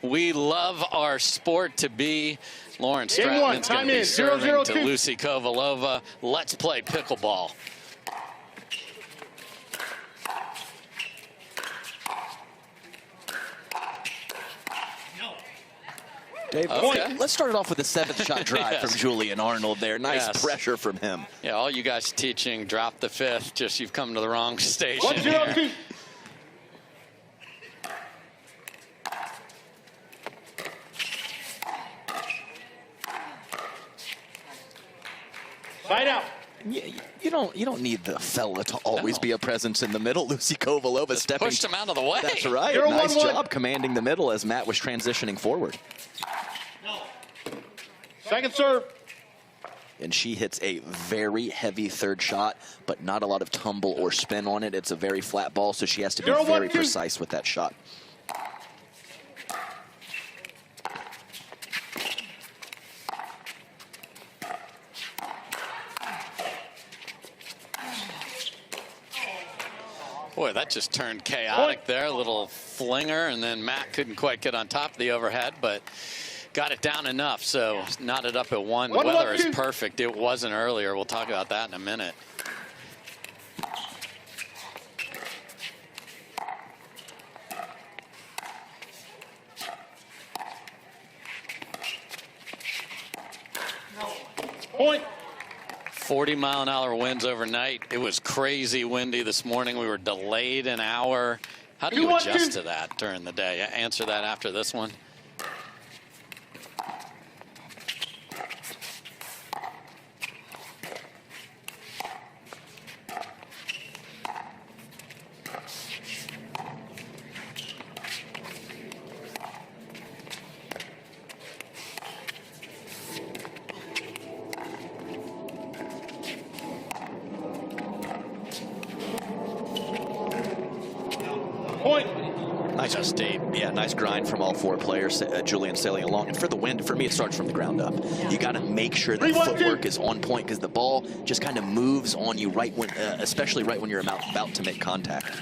We love our sport to be. Lauren Stratman's going to be serving to Lucy Kovalova. Let's play pickleball. Dave, okay. Let's start it off with a 7th shot drive from Julian Arnold there. Nice pressure from him. Yeah, all you guys teaching, drop the 5th. Just you've come to the wrong station here. Side out. You don't need the fella to always be a presence in the middle. Lucy Kovalova stepping. Pushed him out of the way. That's right. Nice job commanding the middle as Matt was transitioning forward. Second serve. And she hits a very heavy 3rd shot, but not a lot of tumble or spin on it. It's a very flat ball, so she has to be very precise with that shot. Boy, that just turned chaotic there. A little flinger, and then Matt couldn't quite get on top of the overhead, but got it down enough, so knotted up at 1. The weather is perfect. It wasn't earlier. We'll talk about that in a minute. Point. 40-mile-an-hour winds overnight. It was crazy windy this morning. We were delayed an hour. How do you adjust to that during the day? Answer that after this one. Nice grind from all 4 players. Julian sailing along. And for the wind, for me, it starts from the ground up. You got to make sure that footwork is on point because the ball just kind of moves on you right when, especially right when you're about to make contact.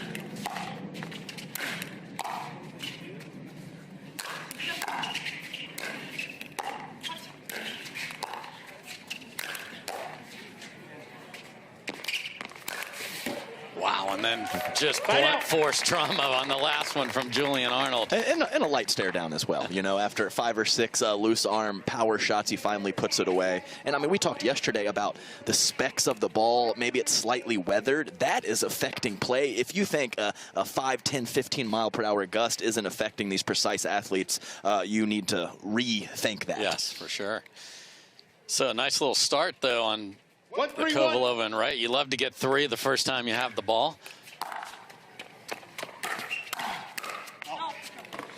Wow, and then just blunt force trauma on the last one from Julian Arnold. And a light stare down as well. You know, after 5 or 6 loose arm power shots, he finally puts it away. And I mean, we talked yesterday about the specs of the ball. Maybe it's slightly weathered. That is affecting play. If you think a 5, 10, 15 mile per hour gust isn't affecting these precise athletes, you need to rethink that. Yes, for sure. So a nice little start, though, on the Kovalova and Wright. You love to get 3 the first time you have the ball.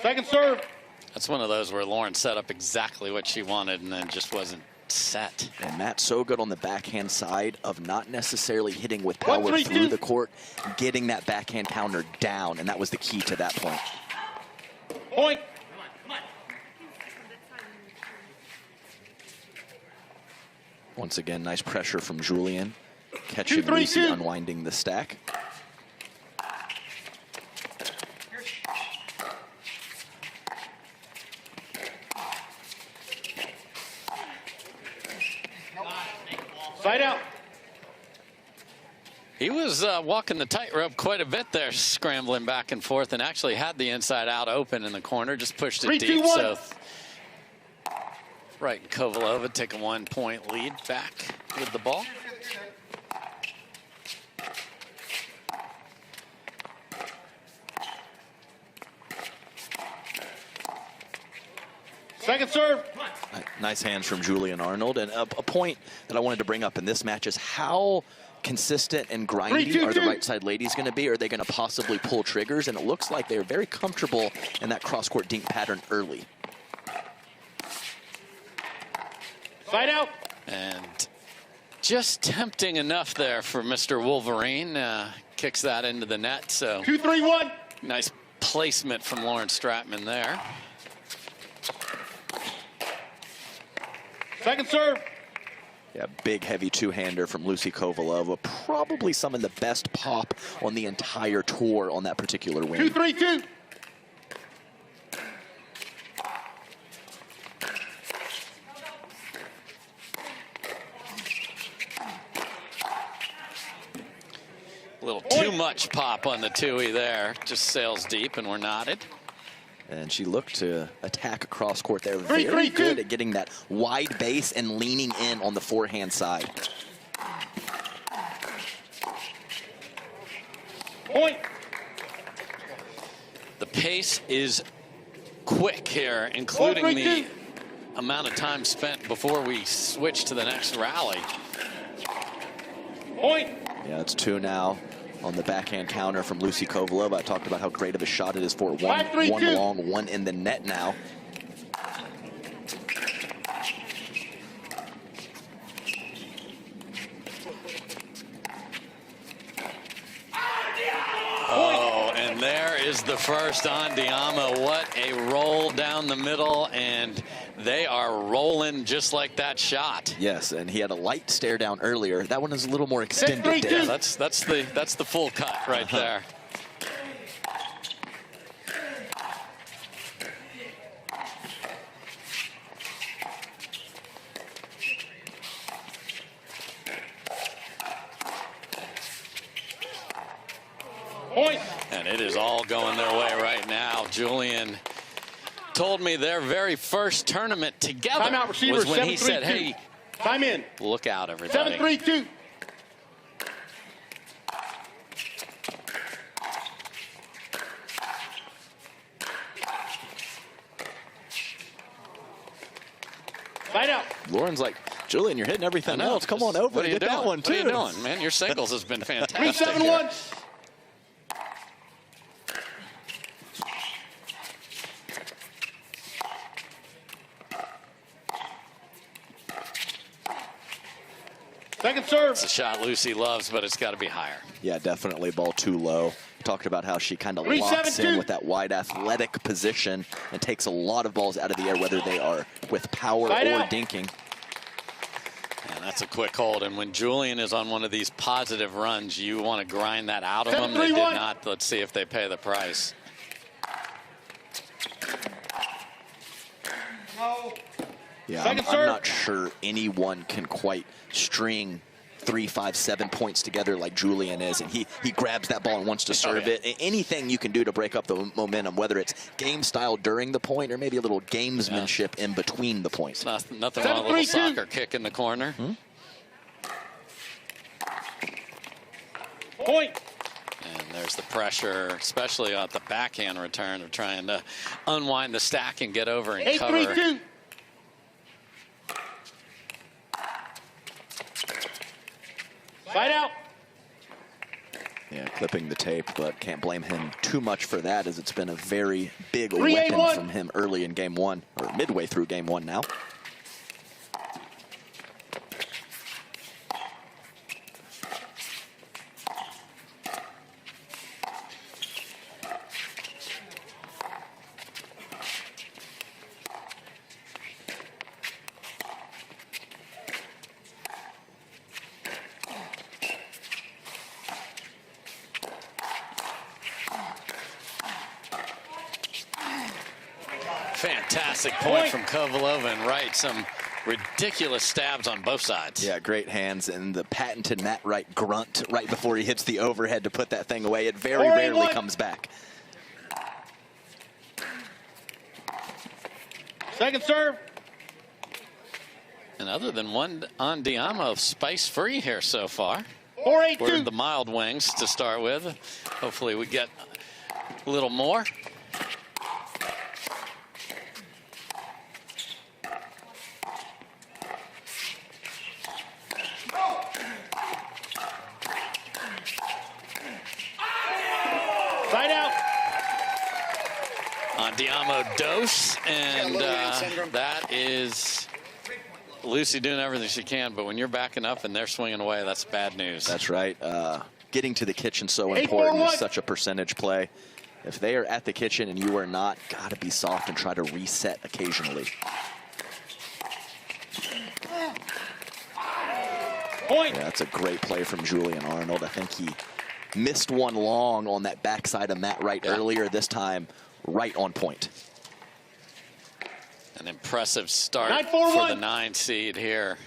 Second serve. That's one of those where Lauren set up exactly what she wanted and then just wasn't set. And Matt's so good on the backhand side of not necessarily hitting with power through the court, getting that backhand counter down, and that was the key to that point. Point. Once again, nice pressure from Julian, catching Lucy unwinding the stack. Side out. He was walking the tightrope quite a bit there, scrambling back and forth, and actually had the inside out open in the corner, just pushed it deep. So Wright and Kovalova take a 1-point lead back with the ball. Second serve. Nice hands from Julian Arnold. And a point that I wanted to bring up in this match is how consistent and grindy are the right side ladies going to be? Are they going to possibly pull triggers? And it looks like they're very comfortable in that cross-court dink pattern early. Side out. And just tempting enough there for Mr. Wolverine. Kicks that into the net. So 2-3-1. Nice placement from Lauren Stratman there. Second serve. Yeah, big, heavy two-hander from Lucy Kovalova. Probably some of the best pop on the entire tour on that particular wing. 2-3-2. much pop on the two-y there. Just sails deep, and we're knotted. And she looked to attack across court there. Very good at getting that wide base and leaning in on the forehand side. Point. The pace is quick here, including the amount of time spent before we switch to the next rally. Point. Yeah, it's 2 now on the backhand counter from Lucy Kovalova. I talked about how great of a shot it is for one long, one in the net now. Oh, and there is the first on Diamo. What a roll down the middle, and they are rolling just like that shot. Yes, and he had a light stare down earlier. That one is a little more extended. Yeah, that's the full cut right there. Point. And it is all going their way right now. Julian told me their very first tournament together Timeout, receiver, was when he 7-3-2. said, hey, Time in. look out, everybody. 7-3-2. Side out. Lauren's like, Julian, you're hitting everything else. Come on over and get that one, too. What are you doing, man? Your singles has been fantastic. 3-7-1. Second serve. It's a shot Lucy loves, but it's got to be higher. Yeah, definitely ball too low. Talked about how she kind of 3-7-2. locks in with that wide athletic position and takes a lot of balls out of the air, whether they are with power Side or out. dinking. And that's a quick hold. And when Julian is on one of these positive runs, you want to grind that out of them. They did 7-3-1. not. Let's see if they pay the price. Yeah, Second I'm serve. not sure anyone can quite string 3, 5, 7 points together like Julian is, and he grabs that ball and wants to serve it. Anything you can do to break up the momentum, whether it's game style during the point or maybe a little gamesmanship in between the points. Nothing wrong with a little soccer kick in the corner. Point. And there's the pressure, especially at the backhand return of trying to unwind the stack and get over and cover. 8-3-2. Side out. Yeah, clipping the tape, but can't blame him too much for that, as it's been a very big 3-8-1. weapon from him early in game 1, or midway through game 1 now. Fantastic point from Kovalova and Wright. Some ridiculous stabs on both sides. Yeah, great hands, and the patented Matt Wright grunt right before he hits the overhead to put that thing away. It very rarely comes back. Second serve. And other than one on Diamo, spice free here so far. 4-8-2. Ordered the mild wings to start with. Hopefully we get a little more. Side out. On Diamo dose, and that is Lucy doing everything she can, but when you're backing up and they're swinging away, that's bad news. That's right. Getting to the kitchen so 8-4-1. important. It's such a percentage play. If they are at the kitchen and you are not, gotta be soft and try to reset occasionally. Point. Yeah, that's a great play from Julian Arnold. I think he missed one long on that backside of Matt Wright earlier. This time, right on point. An impressive start 9-4-1. for the 9 seed here.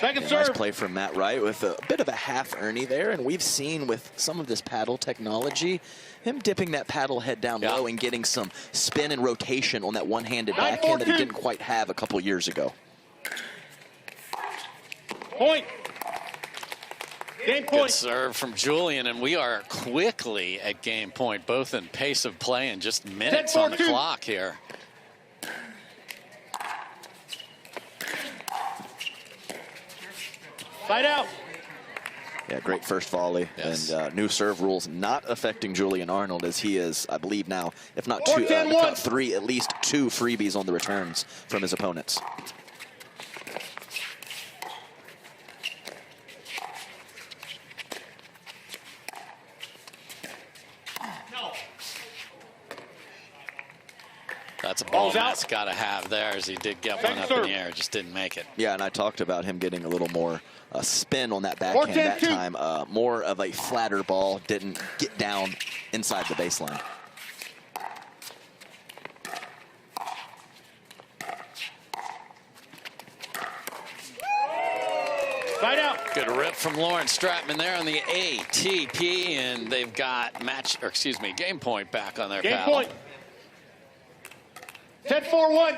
Second Yeah, serve. nice play from Matt Wright with a bit of a half ernie there, and we've seen with some of this paddle technology, him dipping that paddle head down low and getting some spin and rotation on that one-handed backhand that he didn't quite have a couple years ago. Point. Game point. Good serve from Julian, and we are quickly at game point, both in pace of play and just minutes on the clock here. Side out. Yeah, great first volley. Yes. And new serve rules not affecting Julian Arnold, as he is, I believe now, if not Or two, 10-1. three, at least 2 freebies on the returns from his opponents. That's a ball Ball's out. Matt's got to have there, as he did get one up in the air, just didn't make it. Yeah, and I talked about him getting a little more spin on that backhand that time. More of a flatter ball, didn't get down inside the baseline. Side out. Good rip from Lawrence Stratman there on the ATP, and they've got game point back on their Game paddle. point. 10-4-1.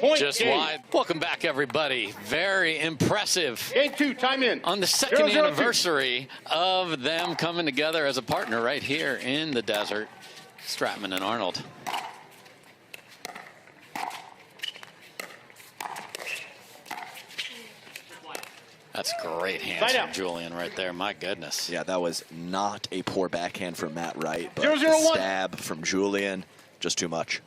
Point. Just game. wide. Welcome back, everybody. Very impressive. Game 2, time in. On the second 0-0-2. anniversary of them coming together as a partner right here in the desert, Stratman and Arnold. That's great hands from Julian right there. My goodness. Yeah, that was not a poor backhand from Matt Wright, but 0-0-1. the stab from Julian, just too much.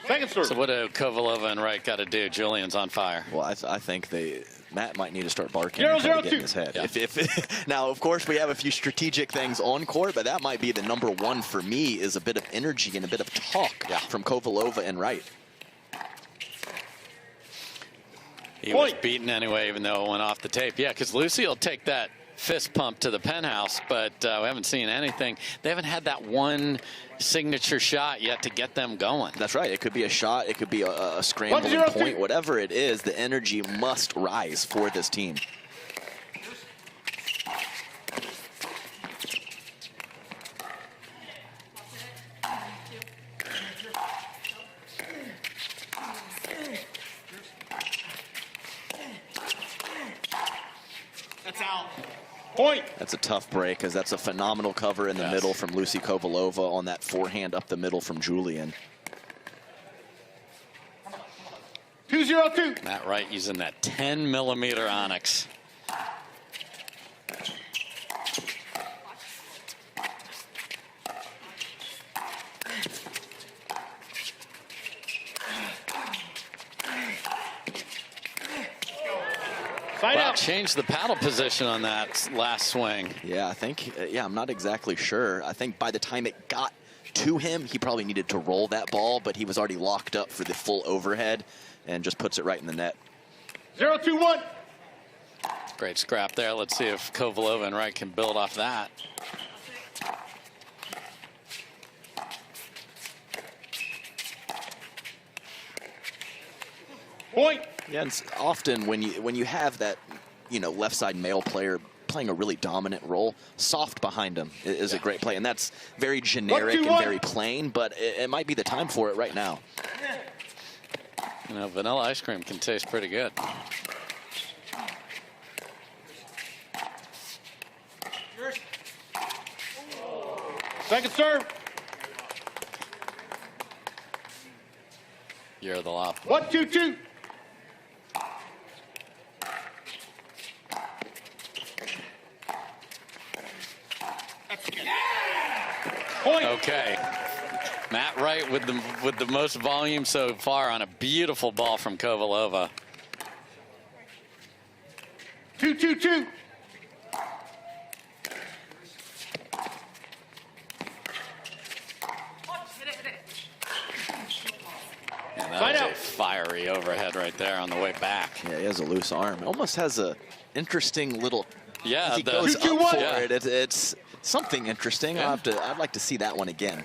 Second serve. So what do Kovalova and Wright got to do? Julian's on fire. Well, I think Matt might need to start barking and try to get in his head. Yeah. Now, of course, we have a few strategic things on court, but that might be the number one for me, is a bit of energy and a bit of talk from Kovalova and Wright. He was beaten anyway, even though it went off the tape. Yeah, because Lucy will take that fist pump to the penthouse, but we haven't seen anything. They haven't had that one signature shot yet to get them going. That's right. It could be a shot. It could be a scrambling point. Whatever it is, the energy must rise for this team. That's out. Point. That's a tough break, because that's a phenomenal cover in the middle from Lucy Kovalova on that forehand up the middle from Julian. 2-0-2. Matt Wright using that 10mm onyx. Well, changed the paddle position on that last swing. Yeah, I think, I'm not exactly sure. I think by the time it got to him, he probably needed to roll that ball, but he was already locked up for the full overhead and just puts it right in the net. 0-2-1. Great scrap there. Let's see if Kovalova and Wright can build off that. Point. Yeah, and often when you have that, left side male player playing a really dominant role, soft behind him is a great play, and that's very generic and very plain, but it might be the time for it right now. Vanilla ice cream can taste pretty good. Second serve. You're the lop. 1-2-2. Point. Okay. Matt Wright with the most volume so far on a beautiful ball from Kovalova. 2-2-2. that was a fiery overhead right there on the way back. Yeah, he has a loose arm. Almost has a interesting little. Yeah, he goes up for it. It's something interesting. Yeah. I'd like to see that one again.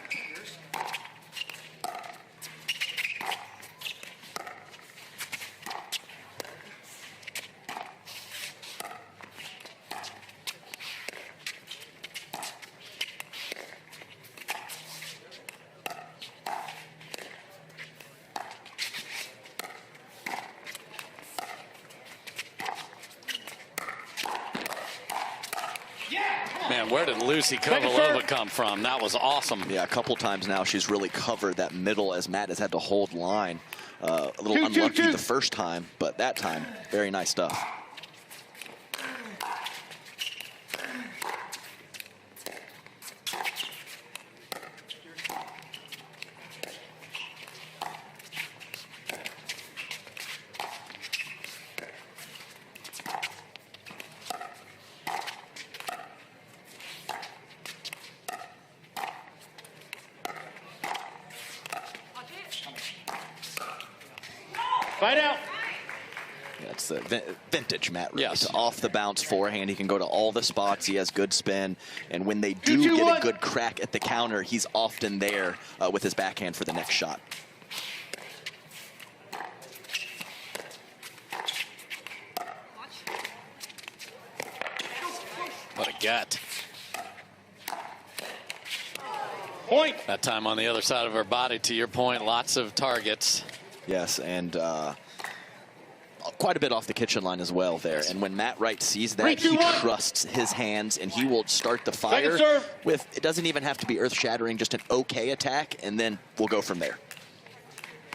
Man, where did Lucy Kovalova come from? That was awesome. Yeah, a couple times now she's really covered that middle as Matt has had to hold line. A little unlucky the first time, but that time, very nice stuff. Fight out. That's the vintage Matt Wright. Yes. Off the bounce forehand. He can go to all the spots. He has good spin. And when they do get a good crack at the counter, he's often there with his backhand for the next shot. What a gut. Point. That time on the other side of her body, to your point, lots of targets. Yes, and quite a bit off the kitchen line as well there. And when Matt Wright sees that, he trusts his hands, and he will start the fire with, it doesn't even have to be earth-shattering, just an okay attack, and then we'll go from there.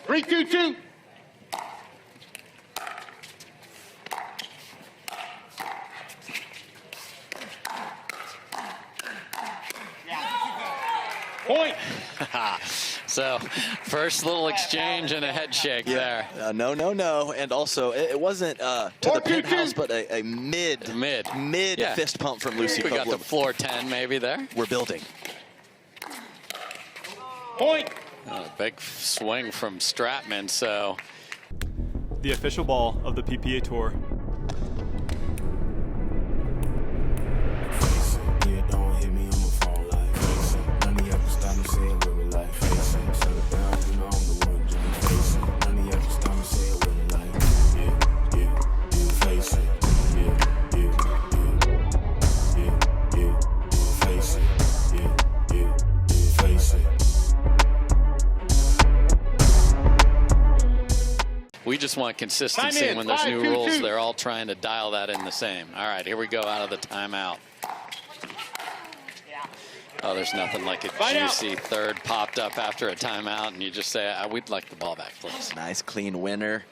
3-2-2. Point. So, first little exchange and a head shake there. No. And also, it wasn't to the penthouse, but a mid fist pump from Lucy Kovalova. We got the floor 10 maybe there. We're building. Point. A big swing from Stratman, so. The official ball of the PPA Tour. We just want consistency. When there's new rules, they're all trying to dial that in the same. All right, here we go out of the timeout. Oh, there's nothing like a juicy third popped up after a timeout, and you just say, we'd like the ball back, please. Nice, clean winner.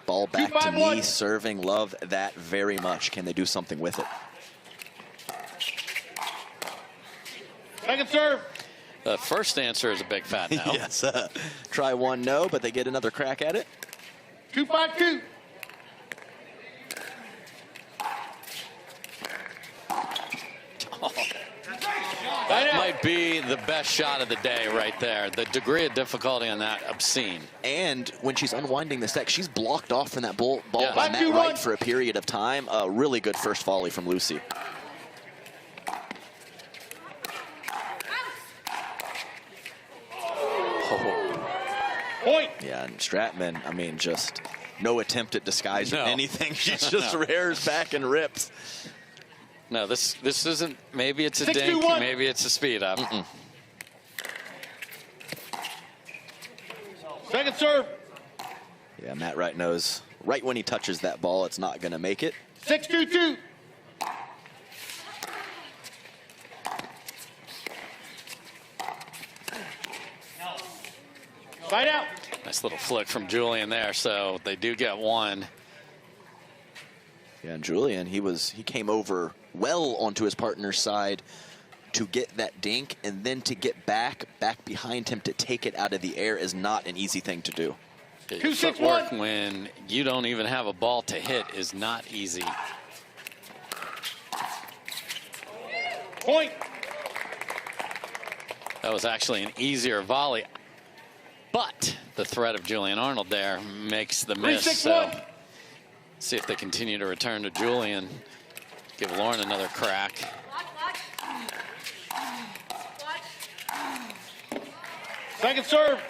Ball back to me, serving. Love that very much. Can they do something with it? Second serve. The first answer is a big fat no. Yes. Try one, no, but they get another crack at it. 2-5-2. That might be the best shot of the day right there. The degree of difficulty on that, obscene. And when she's unwinding the stack, she's blocked off from that ball by Yeah. Matt Wright for a period of time. A really good first volley from Lucy. Point. Yeah, and Stratman, I mean, just no attempt at disguise or No. anything. She just rears back and rips. No, this isn't, maybe it's a 6-2-1. dink, maybe it's a speed up. Second serve. Yeah, Matt Wright knows right when he touches that ball, it's not going to make it. 6-2-2. Fight out. Nice little flick from Julian there, so they do get one. Yeah, and Julian, he came over well onto his partner's side to get that dink, and then to get back behind him to take it out of the air is not an easy thing to do. Your footwork when you don't even have a ball to hit is not easy. Point. That was actually an easier volley, but the threat of Julian Arnold there makes the miss. 3-6-1. So see if they continue to return to Julian. Give Lauren another crack. Second serve.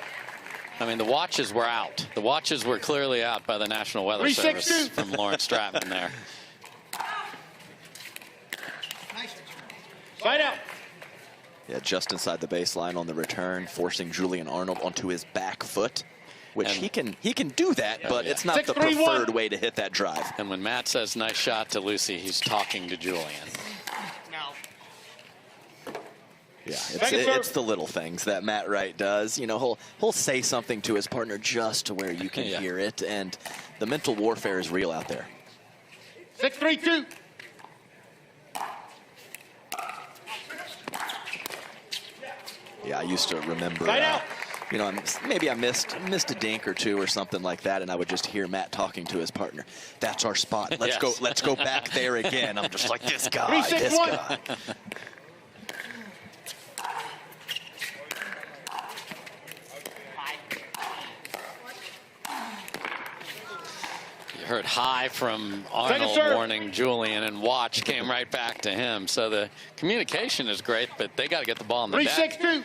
I mean, the watches were out. The watches were clearly out by the National Weather 3-6-2. Service from Lauren Stratman there. Side out. Yeah, just inside the baseline on the return, forcing Julian Arnold onto his back foot, which he can do that, but it's not the 6-3-1. preferred way to hit that drive. And when Matt says nice shot to Lucy, he's talking to Julian. Yeah, it's the little things that Matt Wright does. You know, he'll say something to his partner just to where you can hear it, and the mental warfare is real out there. 6-3-2. Yeah, I used to remember, Side out. you know, maybe I missed a dink or two or something like that, and I would just hear Matt talking to his partner. That's our spot. Let's go back there again. I'm just like, this guy, 3-6-1. this guy. You heard high from Arnold warning Julian, and watch came right back to him. So the communication is great, but they got to get the ball in the deck. 3-6-2.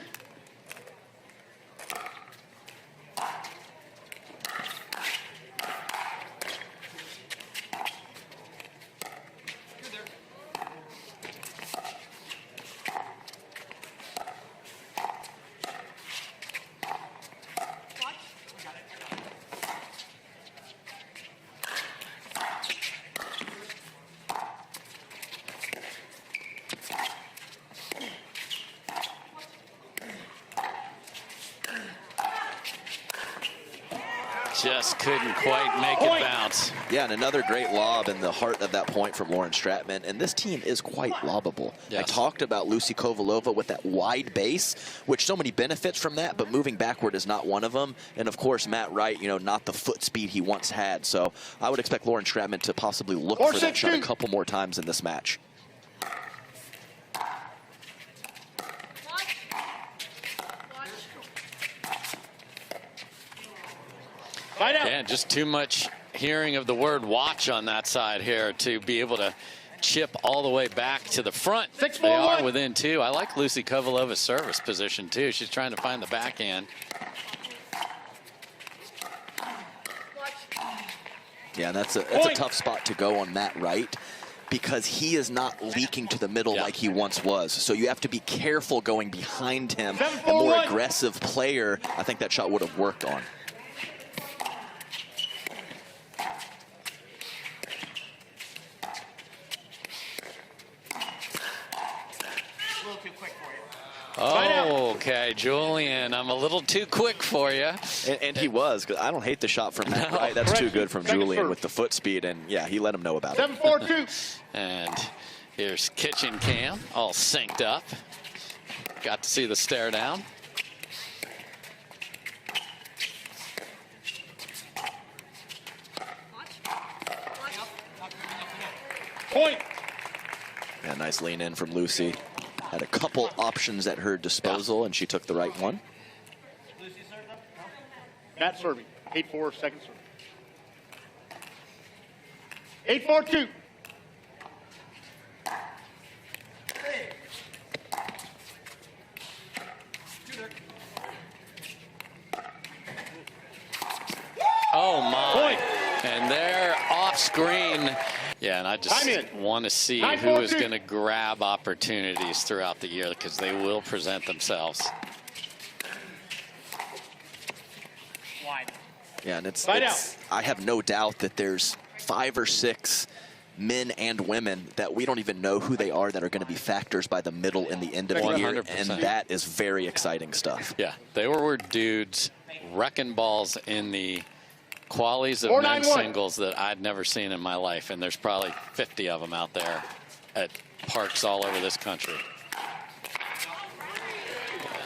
Just couldn't quite make it bounce. Yeah, and another great lob in the heart of that point from Lauren Stratman. And this team is quite lobbable. Yes. I talked about Lucy Kovalova with that wide base, which so many benefits from that, but moving backward is not one of them. And of course, Matt Wright, you know, not the foot speed he once had. So I would expect Lauren Stratman to possibly look for that shot a couple more times in this match. Yeah, just too much hearing of the word watch on that side here to be able to chip all the way back to the front. 6-4-1. They are within two. I like Lucy Kovalova's service position, too. She's trying to find the backhand. Yeah, that's a tough spot to go on Matt Wright, because he is not leaking to the middle like he once was. So you have to be careful going behind him. A more aggressive player, I think that shot would have worked on. Oh, okay, Julian, I'm a little too quick for you. And he was, because I don't hate the shot from Matt Wright. That's too good from Julian with the foot speed, and yeah, he let him know about it. 7-4-2. And here's Kitchen Cam, all synced up. Got to see the stare down. Point. Yeah, nice lean in from Lucy. Had a couple options at her disposal, and she took the right one. Matt serving. 8-4, second serve. 8-4-2. Oh, my. Point. And they're off screen. Yeah, and I just want to see who is going to grab opportunities throughout the year, because they will present themselves. Yeah, and I have no doubt that there's 5 or 6 men and women that we don't even know who they are that are going to be factors by the middle and the end of the year, and that is very exciting stuff. Yeah, they were dudes wrecking balls in the qualies of men's singles that I'd never seen in my life, and there's probably 50 of them out there at parks all over this country.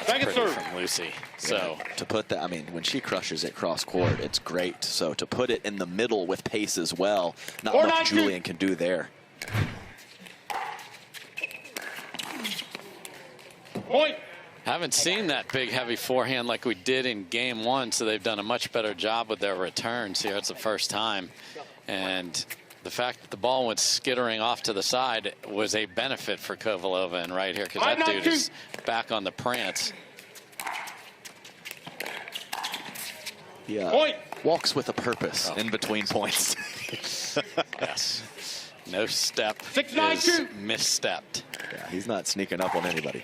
That's pretty from Lucy. So to put that, I mean, when she crushes it cross court, it's great. So to put it in the middle with pace as well, not much Julian can do there. Point. Haven't seen that big, heavy forehand like we did in game 1, so they've done a much better job with their returns here. It's the first time. And the fact that the ball went skittering off to the side was a benefit for Kovalova and Wright here, because that dude is back on the prance. Yeah, walks with a purpose in between points. Yes. No step 6-9-2. is misstepped. Yeah, he's not sneaking up on anybody.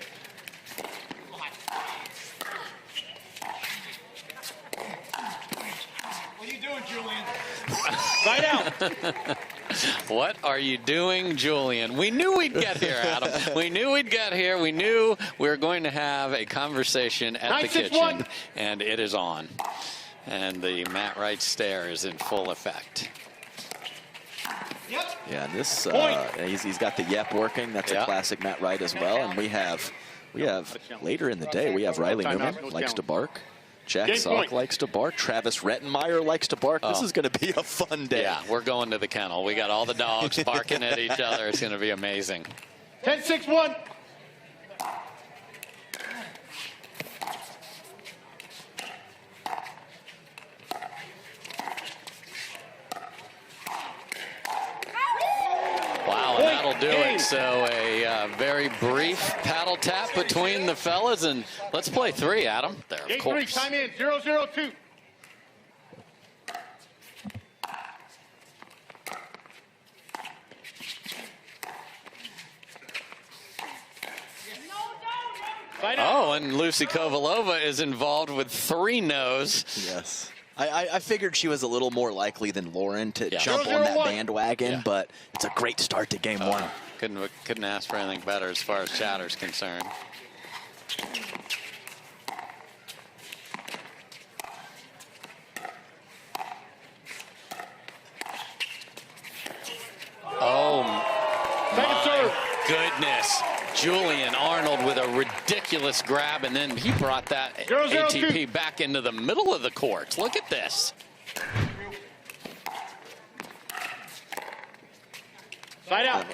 What are you doing, Julian? Right out. What are you doing, Julian? We knew we'd get here, Adam. We knew we'd get here. We knew we were going to have a conversation at the kitchen, and it is on. And the Matt Wright stare is in full effect. Yep. Yeah, and this he's got the yep working. That's a classic Matt Wright as well. And we have later in the day we have Riley Newman likes to bark. Jack Salk likes to bark. Travis Rettenmeyer likes to bark. This is going to be a fun day. Yeah, we're going to the kennel. We got all the dogs barking at each other. It's going to be amazing. 10-6-1. Wow, and that'll do it. So a very brief paddle tap between the fellas, and let's play 3, Adam. There, of Game course. 3, time in, 0-0-2. Oh, and Lucy Kovalova is involved with 3 no's. Yes. I figured she was a little more likely than Lauren to jump on that bandwagon, but it's a great start to game 1. Couldn't ask for anything better as far as chatter's concerned. Oh, my goodness. Julian Arnold with a ridiculous grab, and then he brought that ATP back into the middle of the court. Look at this. Side out.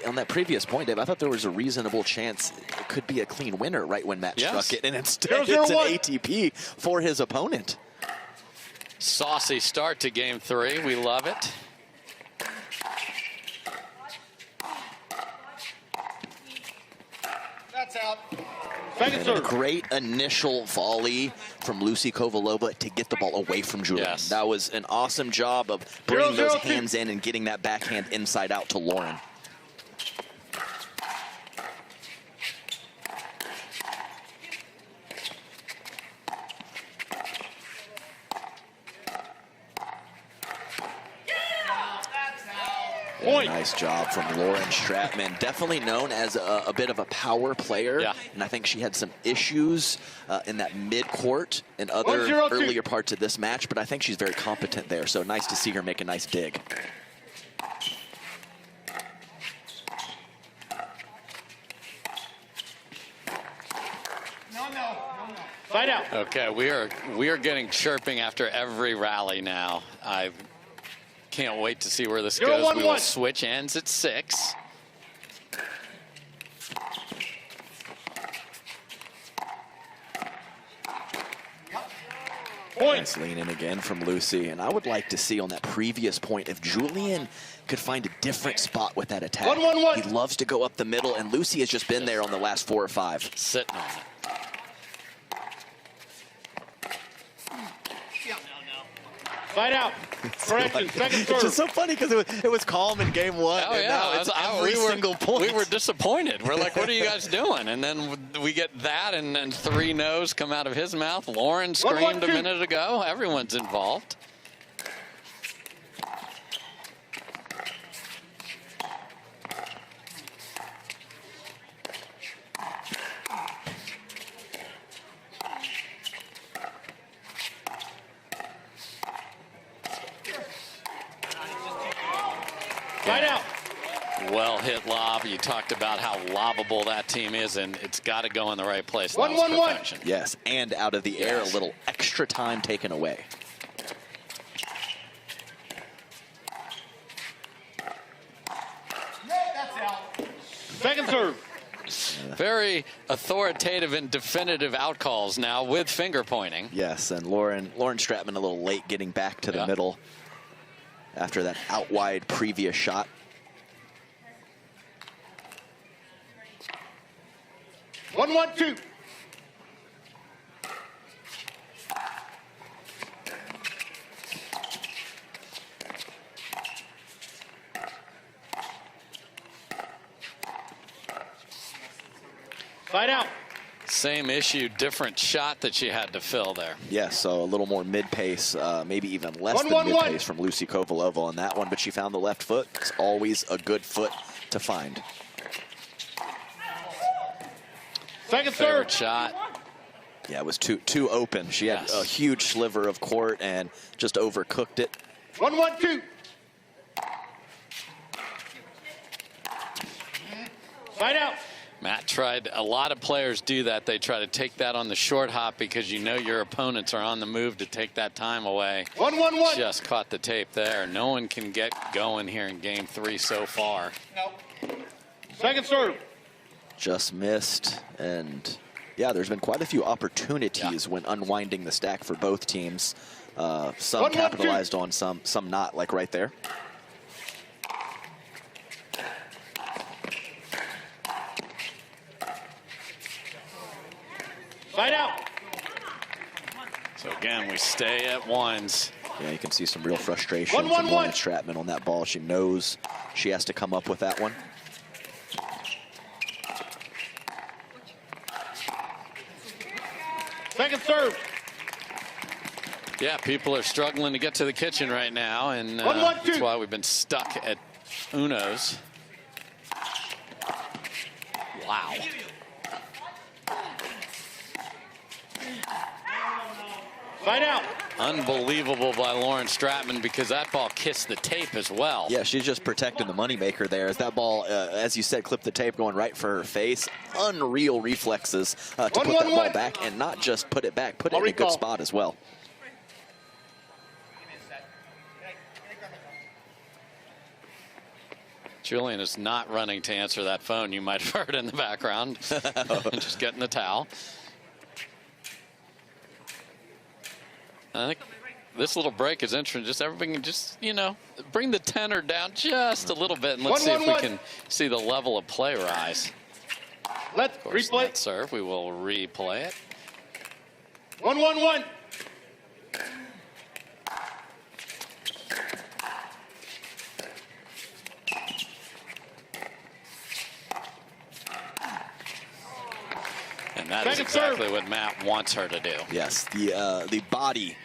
On that previous point, Dave, I thought there was a reasonable chance it could be a clean winner right when Matt struck it, and instead it's an ATP for his opponent. Saucy start to game 3. We love it. That's out. And a great initial volley from Lucy Kovalova to get the ball away from Julian. Yes. That was an awesome job of bringing those hands in and getting that backhand inside out to Lauren. Nice job from Lauren Stratman. Definitely known as a bit of a power player. Yeah. And I think she had some issues in that mid-court and other earlier parts of this match, but I think she's very competent there. So nice to see her make a nice dig. Fight out. Okay, we are getting chirping after every rally now. I can't wait to see where this goes. We will switch ends at 6. Nice lean in again from Lucy. And I would like to see on that previous point if Julian could find a different spot with that attack. He loves to go up the middle, and Lucy has just been there on the last 4 or 5. Sitting on it. Fight out. Correction. Second serve. It's just so funny because it was calm in game 1. Oh, and yeah. now it's every single point. We were disappointed. We're like, what are you guys doing? And then we get that, and then 3 no's come out of his mouth. Lauren screamed a minute ago. Everyone's involved. Fight out. Well hit lob. You talked about how lobbable that team is, and it's got to go in the right place. 1-1-1. Yes, and out of the air, a little extra time taken away. Second serve. Very authoritative and definitive outcalls now with finger pointing. Yes, and Lauren Stratman a little late getting back to the middle after that out wide previous shot. One, 2. Side out. Same issue, different shot that she had to fill there. Yes, so a little more mid-pace, maybe even less than mid-pace from Lucy Kovalova on that one, but she found the left foot. It's always a good foot to find. Second Favorite serve. shot. Yeah, it was too open. She had a huge sliver of court and just overcooked it. 1, 2. Side out. Matt tried, a lot of players do that. They try to take that on the short hop because you know your opponents are on the move to take that time away. 1, 1. Just caught the tape there. No one can get going here in game 3 so far. No. Second serve. Just missed, and yeah, there's been quite a few opportunities when unwinding the stack for both teams. Some capitalized on, some not, like right there. Side out. So again, we stay at ones. Yeah, you can see some real frustration 1, 1, from 1. Lauren Stratman on that ball. She knows she has to come up with that one. Second serve. Yeah, people are struggling to get to the kitchen right now, and 1, 1, 2. that's why we've been stuck at Unos. Wow. Side out. Unbelievable by Lauren Stratman because that ball kissed the tape as well. Yeah, she's just protecting the moneymaker there. As that ball, as you said, clipped the tape going right for her face. Unreal reflexes to put that ball back and not just put it back, put it in a good spot as well. Julian is not running to answer that phone. You might have heard in the background. Just getting the towel. I think this little break is interesting. Just everybody can just, you know, bring the tenor down just a little bit, and let's see if we can see the level of play rise. Let's replay. That serve, we will replay it. 1, 1, 1. And that is exactly what Matt wants her to do. Yes, the body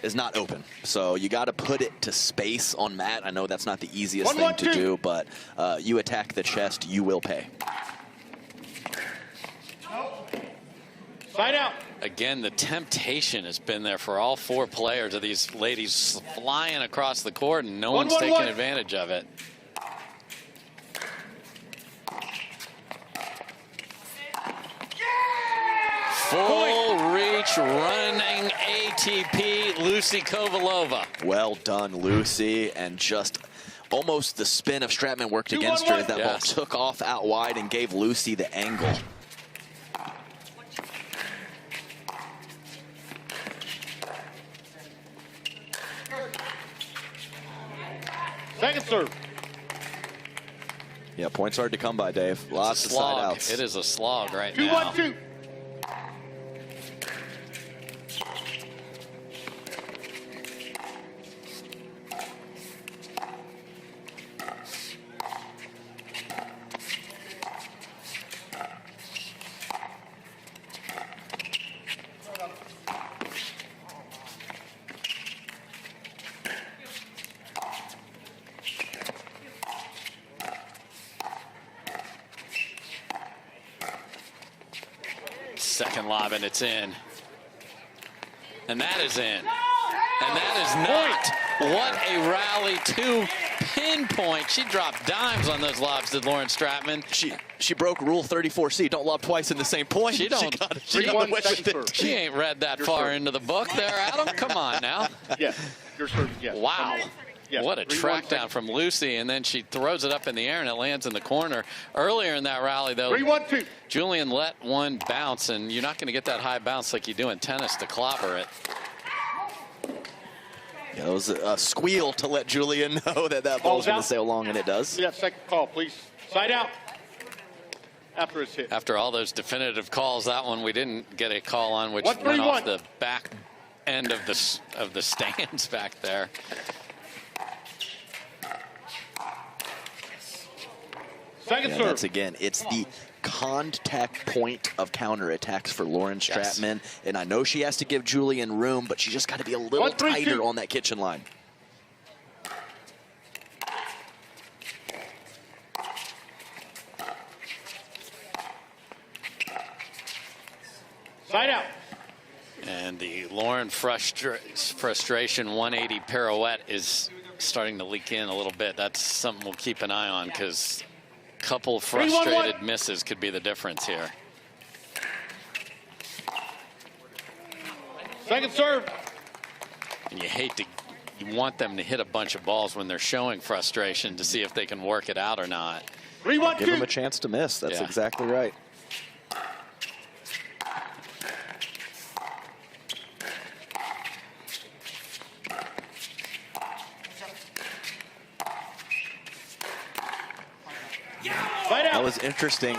is not open, so you got to put it to space on Matt. I know that's not the easiest thing to do, but you attack the chest, you will pay. Side out. Again, the temptation has been there for all 4 players of these ladies flying across the court, and no one's taking advantage of it. Full reach running ATP, Lucy Kovalova. Well done, Lucy, and just almost the spin of Stratman worked against her as that ball took off out wide and gave Lucy the angle. Second serve. Yeah, points hard to come by, Dave. Lots of side outs. It is a slog right 2, now. 1, 2. Second lob, and it's in. And that is in. And that is not. What a rally to pinpoint. She dropped dimes on those lobs, did Lauren Stratman. She broke Rule 34C. Don't lob twice in the same point. She don't. She ain't read that far into the book there, Adam. Come on now. Yes. Your serve, yes. Wow. Yes. What a track down from Lucy, and then she throws it up in the air and it lands in the corner. Earlier in that rally, though, 3-1-2. Julian let one bounce, and you're not going to get that high bounce like you do in tennis to clobber it. Yeah, it was a squeal to let Julian know that that ball's going to sail long, and it does. Yeah, second call, please. Side out. After it's hit. After all those definitive calls, that one we didn't get a call on, which 1-3-1. went off the back end of the stands back there. Second serve. That's again, it's the contact point of counterattacks for Lauren Stratman. Yes. And I know she has to give Julian room, but she just got to be a little 1-3-2. tighter on that kitchen line. Side out. And the Lauren frustration 180 pirouette is starting to leak in a little bit. That's something we'll keep an eye on, because a couple frustrated misses could be the difference here. Second serve. And you want them to hit a bunch of balls when they're showing frustration to see if they can work it out or not. 3-1-2. Give them a chance to miss. That's exactly right. That was interesting.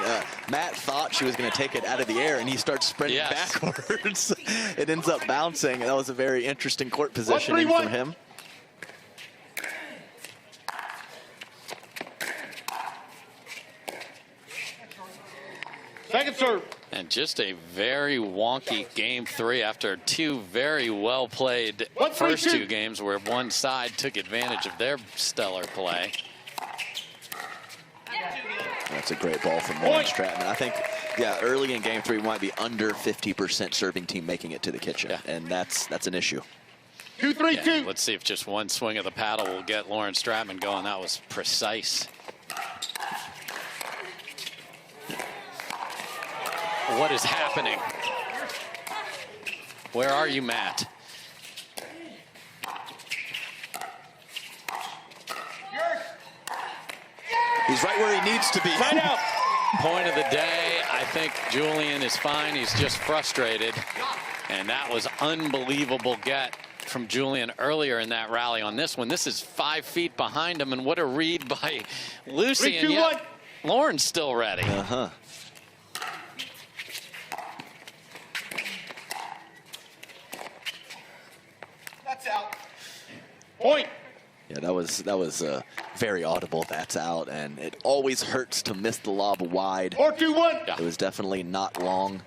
Matt thought she was going to take it out of the air, and he starts sprinting backwards. It ends up bouncing. That was a very interesting court positioning from him. Second serve. And just a very wonky game 3 after 2 very well played first 2 games where one side took advantage of their stellar play. That's a great ball from Lauren Stratman. I think, yeah, early in game 3 we might be under 50% serving team making it to the kitchen, and that's an issue. 2-3-2. Let's see if just one swing of the paddle will get Lauren Stratman going. That was precise. What is happening? Where are you, Matt? He's right where he needs to be. Side out. Point of the day, I think Julian is fine. He's just frustrated. And that was unbelievable get from Julian earlier in that rally on this one. This is 5 feet behind him, and what a read by Lucy. 3-2-1. And yet, Lauren's still ready. Uh-huh. That's out. Point. Yeah, that was very audible. That's out, and it always hurts to miss the lob wide. 4-2-1. It was definitely not long.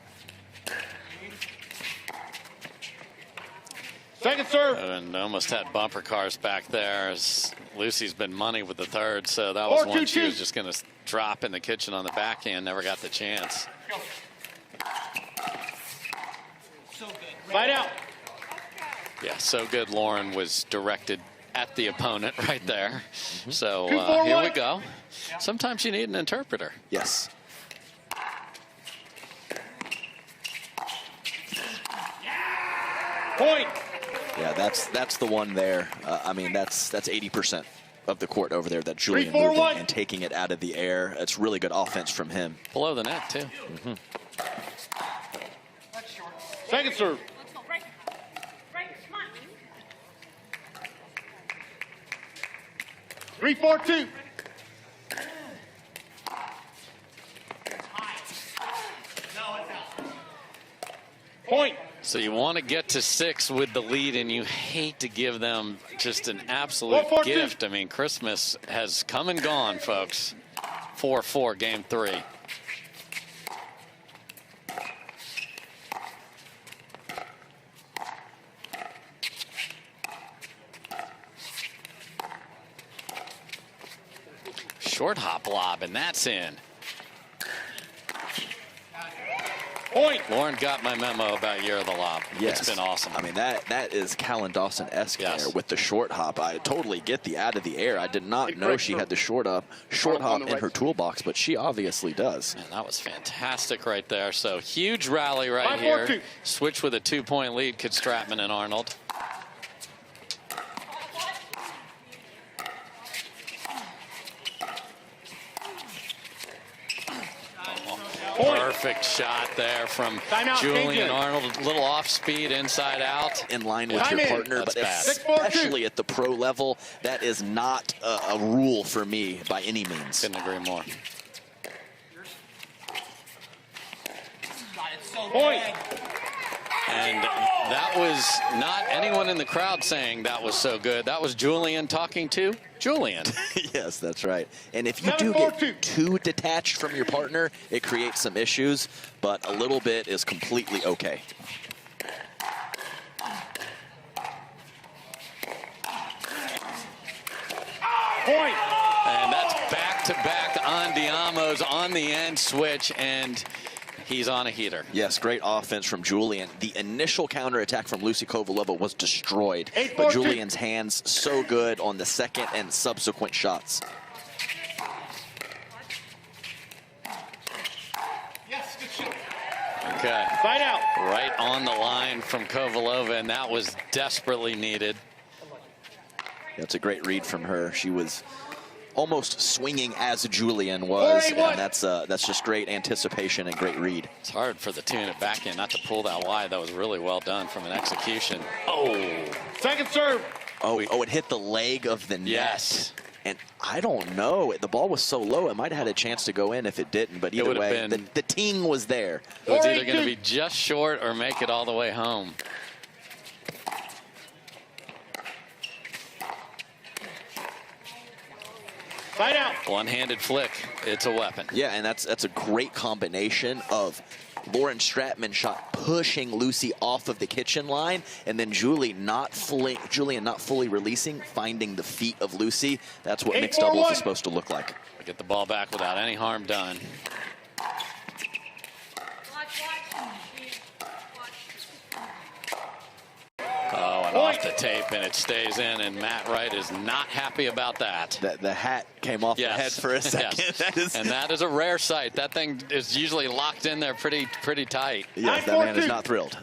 Second serve. And almost had bumper cars back there, as Lucy's been money with the third, so that was one she was just going to drop in the kitchen on the backhand. Never got the chance. Side out. Yeah, so good. Lauren was directed at the opponent right there. So 2-4-1. here we go. Sometimes you need an interpreter. Yes. Point. Yeah, that's the one there. I mean, that's 80% of the court over there that Julian 3-4-1. moving and taking it out of the air. It's really good offense from him. Below the net, too. Second serve. Let's go, Wright. Wright, come on. 3-4-2. Point. So you want to get to 6 with the lead, and you hate to give them just an absolute 4-4-2. gift. I mean, Christmas has come and gone, folks. 4-4, game 3. Short hop lob, and that's in. Point. Lauren got my memo about Year of the Lob. Yes. It's been awesome. I mean, that is Callan Dawson-esque Yes. there with the short hop. I totally get the out of the air. I did not know she had the short hop in her toolbox, but she obviously does. Man, that was fantastic right there. So huge rally right 5-4-2. here. Switch with a 2-point lead, could Stratman and Arnold. Perfect shot there from Julian Arnold. A little off speed, inside out. In line with your partner, but especially at the pro level, that is not a rule for me by any means. Couldn't agree more. Point. And that was not anyone in the crowd saying that was so good. That was Julian talking to Julian. Yes, that's right. And if you do get too detached from your partner, it creates some issues, but a little bit is completely okay. Point. And that's back-to-back on Diamo's on the end switch, and he's on a heater. Yes, great offense from Julian. The initial counterattack from Lucy Kovalova was destroyed, but Julian's hands so good on the second and subsequent shots. Okay. Side out. Right on the line from Kovalova, and that was desperately needed. That's a great read from her. She was almost swinging as Julian was, and that's just great anticipation and great read. It's hard for the tune it back in, not to pull that wide. That was really well done from an execution. Oh. Second serve. Oh, it hit the leg of the net. Yes. And I don't know. The ball was so low, it might have had a chance to go in if it didn't. But either way, the ting was there. It was either going to be just short or make it all the way home. Side out. One-handed flick. It's a weapon. Yeah, and that's a great combination of Lauren Stratman shot pushing Lucy off of the kitchen line, and then Julian not fully releasing, finding the feet of Lucy. That's what mixed doubles is supposed to look like. Get the ball back without any harm done. Oh, and off the tape, and it stays in, and Matt Wright is not happy about that. The hat came off the head for a second. Yes. And that is a rare sight. That thing is usually locked in there pretty tight. Yes, that man is not thrilled.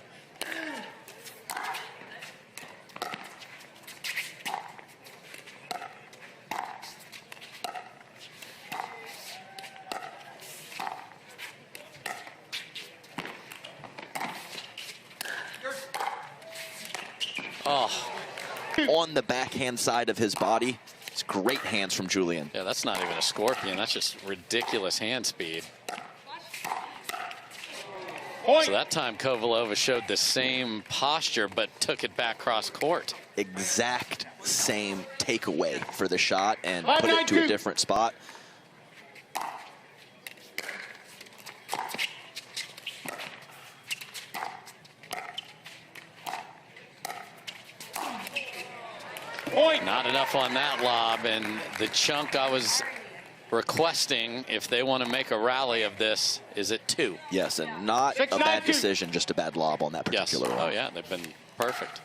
Oh. On the backhand side of his body. It's great hands from Julian. Yeah, that's not even a scorpion. That's just ridiculous hand speed. Point. So that time Kovalova showed the same posture, but took it back cross court. Exact same takeaway for the shot and put it to a different spot. Point. Not enough on that lob, and the chunk I was requesting, if they want to make a rally of this, is at 2. Yes, and not a bad decision, just a bad lob on that particular one. Oh yeah, they've been perfect.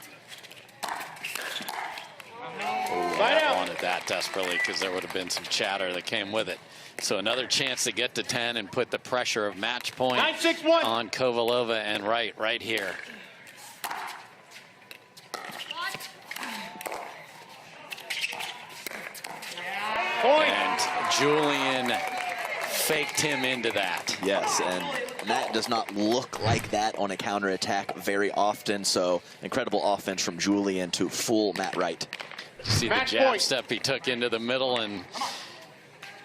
I wanted that desperately because there would have been some chatter that came with it. So another chance to get to 10 and put the pressure of match point 9-6-1 on Kovalova and Wright right here. Point. And Julian faked him into that. Yes, and that does not look like that on a counterattack very often. So incredible offense from Julian to fool Matt Wright. See the jab step he took into the middle, and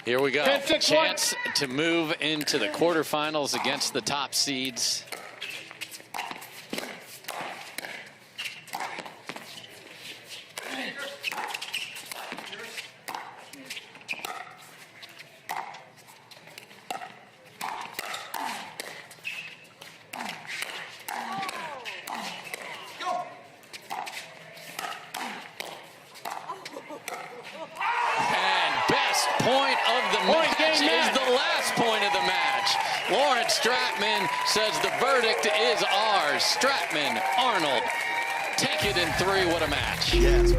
here we go. 10-6-1. Chance to move into the quarterfinals against the top seeds. Point of the match is the last point of the match. Lawrence Stratman says the verdict is ours. Stratman, Arnold, take it in 3. What a match. Yes.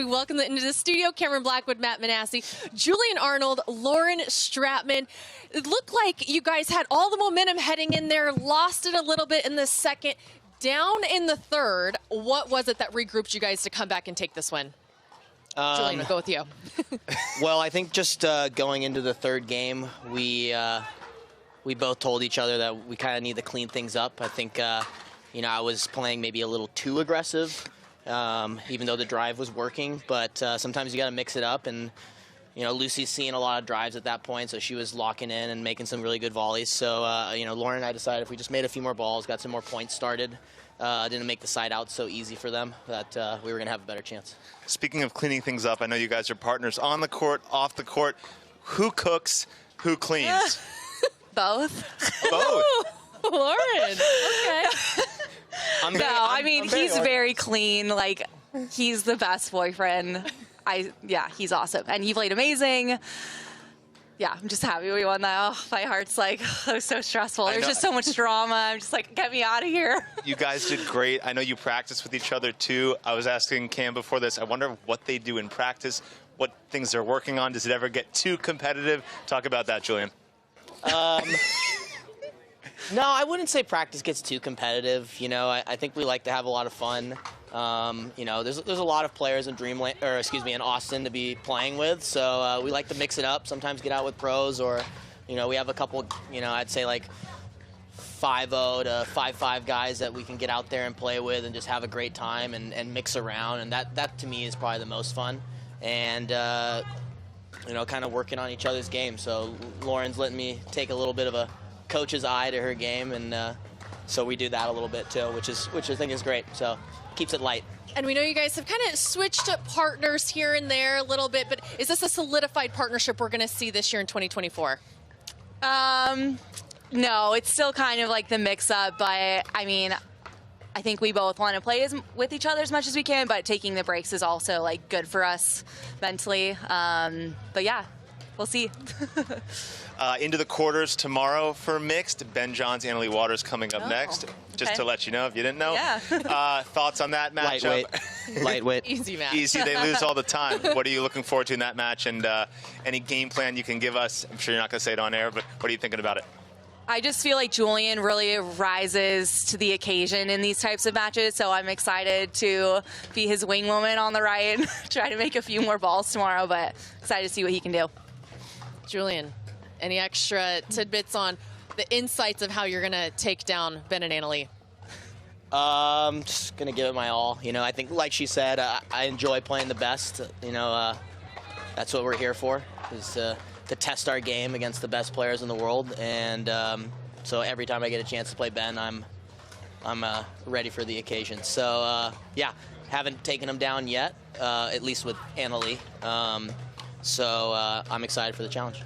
we welcome into the studio Cameron Blackwood, Matt Manassi, Julian Arnold, Lauren Stratman. It looked like you guys had all the momentum heading in there, lost it a little bit in the second, down in the third. What was it that regrouped you guys to come back and take this win? Julian, I'll go with you. Well, I think just going into the third game, we both told each other that we kind of need to clean things up. I think, I was playing maybe a little too aggressive, even though the drive was working. But sometimes you got to mix it up. And, Lucy's seeing a lot of drives at that point, so she was locking in and making some really good volleys. So, Lauren and I decided if we just made a few more balls, got some more points started, didn't make the side out so easy for them, that we were going to have a better chance. Speaking of cleaning things up, I know you guys are partners on the court, off the court. Who cooks? Who cleans? Both. Both. Lauren, okay. He's very clean. Like, he's the best boyfriend. He's awesome. And he played amazing. Yeah, I'm just happy we won that. Oh, my heart's like, it was so stressful. There's just so much drama. I'm just like, get me out of here. You guys did great. I know you practice with each other, too. I was asking Cam before this, I wonder what they do in practice, what things they're working on. Does it ever get too competitive? Talk about that, Julian. No, I wouldn't say practice gets too competitive. I think we like to have a lot of fun. There's a lot of players in in Austin to be playing with, so we like to mix it up. Sometimes get out with pros, or we have a couple. I'd say like 5-0 to 5-5 guys that we can get out there and play with and just have a great time and mix around. And that to me is probably the most fun. And kind of working on each other's game. So Lauren's letting me take a little bit of a coach's eye to her game, and so we do that a little bit too, which I think is great. So keeps it light. And we know you guys have kind of switched up partners here and there a little bit, but is this a solidified partnership we're going to see this year in 2024? No, it's still kind of like the mix-up, but I think we both want to play with each other as much as we can, but taking the breaks is also like good for us mentally. But yeah, we'll see. Into the quarters tomorrow for mixed. Ben Johns, Annalie Waters coming up next. Just to let you know if you didn't know. Yeah. Thoughts on that matchup? Lightweight. Easy match. Easy. They lose all the time. What are you looking forward to in that match? And any game plan you can give us? I'm sure you're not going to say it on air, but what are you thinking about it? I just feel like Julian really rises to the occasion in these types of matches, so I'm excited to be his wing woman on the right and try to make a few more balls tomorrow, but excited to see what he can do. Julian, any extra tidbits on the insights of how you're going to take down Ben and Annalie? Just going to give it my all. I think, like she said, I enjoy playing the best. That's what we're here for, is to test our game against the best players in the world. And so every time I get a chance to play Ben, I'm ready for the occasion. So, haven't taken him down yet, at least with Annalie. So I'm excited for the challenge.